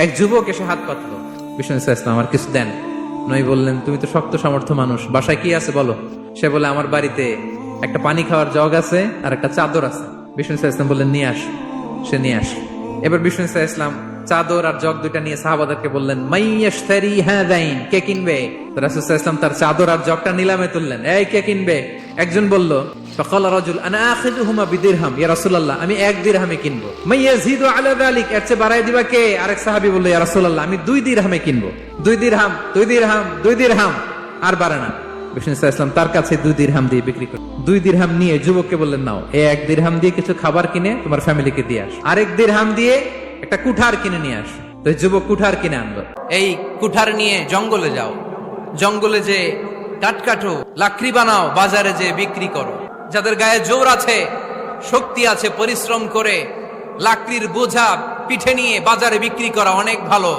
এক যুবক এসে হাত পাতলো, বিষ্ণু ইসলাম আমার কিছু দেন। নই বললেন, তুমি তো শক্ত সামর্থ্য মানুষ, বাসায় কি আছে বলো। সে বলে, আমার বাড়িতে একটা পানি খাওয়ার জগ আছে আর একটা চাদর আছে। বিষ্ণু ইসলাম বললেন, নিয়ে আস। সে নিয়ে আস। এবার বিষ্ণু ইসলাম চাদর আর জগ দুইটা নিয়ে সাহাবাদেরকে বললেন, মাইয়াশতারি হাযাইন, কে কিনবে? রাসূল সাল্লাল্লাহু আলাইহি ওয়াসাল্লাম তার চাদর আর জগটা নিলামে তুললেন, এই কে কিনবে? একজন বলল, ফাকাল রাজুল আনা আখিযুহুমা বিদিরহাম, ইয়া রাসূলুল্লাহ আমি 1 দিরহামে কিনবো। মাইয়াজিদু আলা যালিক, এর চেয়ে বাড়ায় দিবা কে? আরেক সাহাবী বলল, ইয়া রাসূলুল্লাহ আমি 2 দিরহামে কিনবো। 2 দিরহাম, 2 দিরহাম, 2 দিরহাম, আর বাড়ে না। বিষ্ণু ইসলাম তার কাছে 2 দিরহাম দিয়ে বিক্রি করে। 2 দিরহাম নিয়ে যুবককে বললেন, নাও, এই 1 দিরহাম দিয়ে কিছু খাবার কিনে তোমার ফ্যামিলিকে দিয়ে আস, আরেক দিরহাম দিয়ে একটা কুঠার কিনে নিয়ে আস। তো যুবক কুঠার কিনে আনলো। এই কুঠার নিয়ে জঙ্গলে যাও, জঙ্গলে যে কাঠ কাটো, লাকড়ি বানাও, বাজারে যে বিক্রি করো। যাদের গায়ে জোর আছে, শক্তি আছে, পরিশ্রম করে লাকড়ির বোঝা পিঠে নিয়ে বাজারে বিক্রি করা অনেক ভালো।